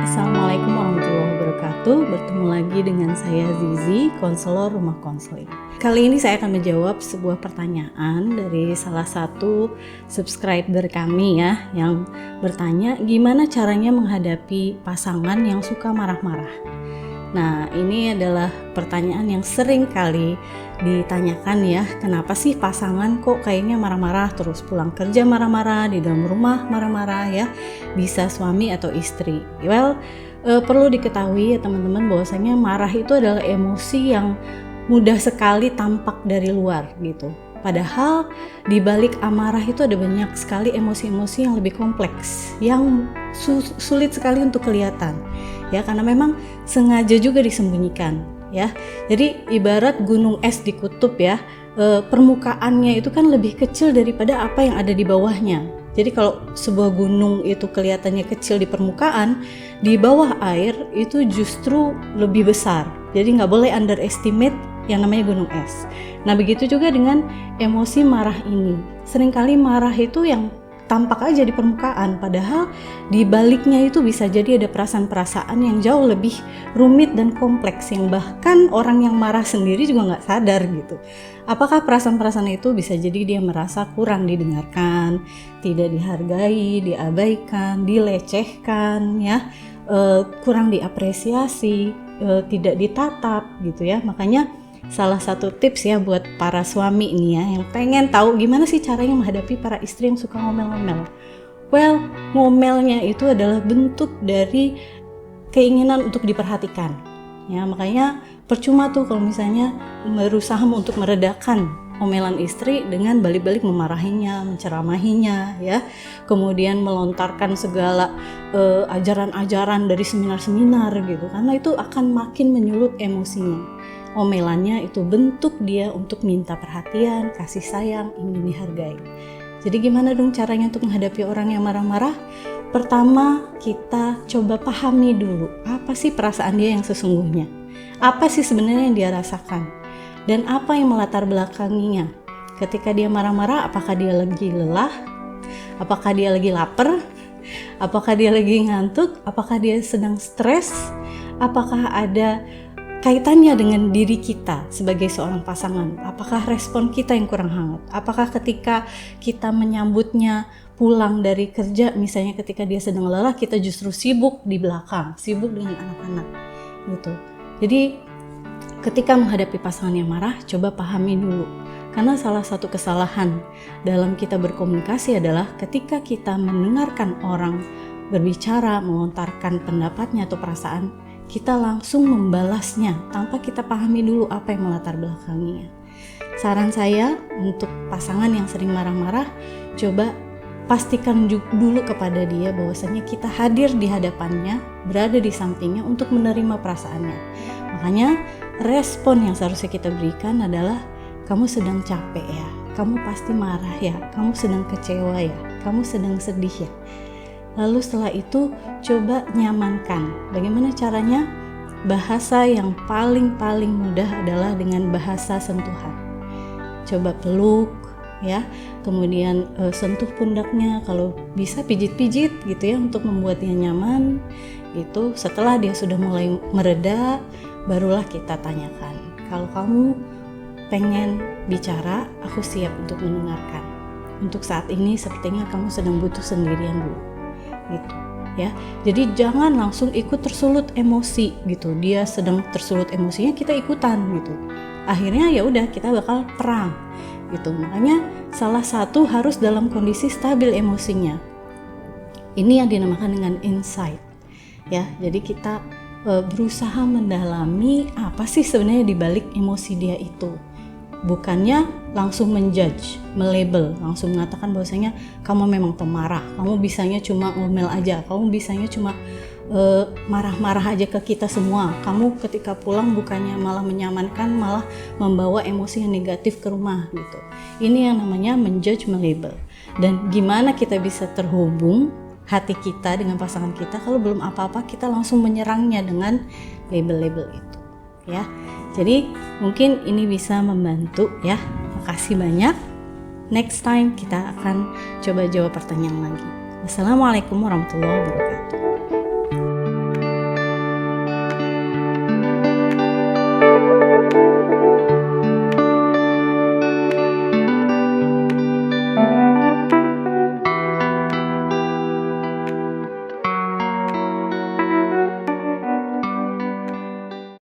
Assalamualaikum warahmatullahi wabarakatuh. Bertemu lagi dengan saya Zizi, konselor rumah konseling. Kali ini saya akan menjawab sebuah pertanyaan dari salah satu subscriber kami ya, yang bertanya gimana caranya menghadapi pasangan yang suka marah-marah. Nah, ini adalah pertanyaan yang sering kali ditanyakan ya, kenapa sih pasangan kok kayaknya marah-marah terus, pulang kerja marah-marah, di dalam rumah marah-marah ya, bisa suami atau istri. Perlu diketahui ya teman-teman, bahwasanya marah itu adalah emosi yang mudah sekali tampak dari luar gitu. Padahal di balik amarah itu ada banyak sekali emosi-emosi yang lebih kompleks, yang sulit sekali untuk kelihatan ya, karena memang sengaja juga disembunyikan ya. Jadi ibarat gunung es di kutub ya, permukaannya itu kan lebih kecil daripada apa yang ada di bawahnya. Jadi kalau sebuah gunung itu kelihatannya kecil di permukaan, di bawah air itu justru lebih besar. Jadi nggak boleh underestimate yang namanya gunung es. Nah, begitu juga dengan emosi marah ini. Seringkali marah itu yang tampak aja di permukaan, padahal di baliknya itu bisa jadi ada perasaan-perasaan yang jauh lebih rumit dan kompleks, yang bahkan orang yang marah sendiri juga nggak sadar gitu. Apakah perasaan-perasaan itu bisa jadi dia merasa kurang didengarkan, tidak dihargai, diabaikan, dilecehkan ya, kurang diapresiasi, tidak ditatap gitu ya. Makanya salah satu tips ya buat para suami nih ya, yang pengen tahu gimana sih caranya menghadapi para istri yang suka ngomel-ngomel. Ngomelnya itu adalah bentuk dari keinginan untuk diperhatikan. Ya, makanya percuma tuh kalau misalnya berusaha untuk meredakan omelan istri dengan balik-balik memarahinya, menceramahinya ya. Kemudian melontarkan segala ajaran-ajaran dari seminar-seminar gitu, karena itu akan makin menyulut emosinya. Omelannya itu bentuk dia untuk minta perhatian, kasih sayang, ingin dihargai. Jadi gimana dong caranya untuk menghadapi orang yang marah-marah? Pertama, kita coba pahami dulu apa sih perasaan dia yang sesungguhnya. Apa sih sebenarnya yang dia rasakan? Dan apa yang melatar belakanginya? Ketika dia marah-marah, apakah dia lagi lelah? Apakah dia lagi lapar? Apakah dia lagi ngantuk? Apakah dia sedang stres? Apakah ada kaitannya dengan diri kita sebagai seorang pasangan? Apakah respon kita yang kurang hangat? Apakah ketika kita menyambutnya pulang dari kerja, misalnya ketika dia sedang lelah, kita justru sibuk di belakang, sibuk dengan anak-anak gitu. Jadi ketika menghadapi pasangan yang marah, coba pahami dulu. Karena salah satu kesalahan dalam kita berkomunikasi adalah ketika kita mendengarkan orang berbicara, melontarkan pendapatnya atau perasaan, kita langsung membalasnya tanpa kita pahami dulu apa yang melatar belakanginya. Saran saya untuk pasangan yang sering marah-marah, coba pastikan dulu kepada dia bahwasanya kita hadir di hadapannya, berada di sampingnya untuk menerima perasaannya. Makanya respon yang seharusnya kita berikan adalah, kamu sedang capek ya, kamu pasti marah ya, kamu sedang kecewa ya, kamu sedang sedih ya. Lalu setelah itu coba nyamankan. Bagaimana caranya? Bahasa yang paling mudah adalah dengan bahasa sentuhan. Coba peluk ya, kemudian sentuh pundaknya, kalau bisa pijit-pijit gitu ya untuk membuat dia nyaman gitu. Setelah dia sudah mulai mereda, barulah kita tanyakan, kalau kamu pengen bicara, aku siap untuk mendengarkan. Untuk saat ini sepertinya kamu sedang butuh sendirian dulu gitu ya. Jadi jangan langsung ikut tersulut emosi gitu. Dia sedang tersulut emosinya, kita ikutan gitu. Akhirnya ya udah, kita bakal perang gitu. Makanya salah satu harus dalam kondisi stabil emosinya. Ini yang dinamakan dengan insight ya. Jadi kita berusaha mendalami apa sih sebenarnya di balik emosi dia itu. Bukannya langsung menjudge, melabel, langsung mengatakan bahwasanya kamu memang pemarah, kamu bisanya cuma ngomel aja, kamu bisanya cuma marah-marah aja ke kita semua, kamu ketika pulang bukannya malah menyamankan, malah membawa emosi yang negatif ke rumah gitu. Ini yang namanya menjudge, melabel. Dan gimana kita bisa terhubung hati kita dengan pasangan kita kalau belum apa-apa kita langsung menyerangnya dengan label-label itu ya. Jadi mungkin ini bisa membantu ya. Makasih banyak. Next time kita akan coba jawab pertanyaan lagi. Wassalamualaikum warahmatullahi wabarakatuh.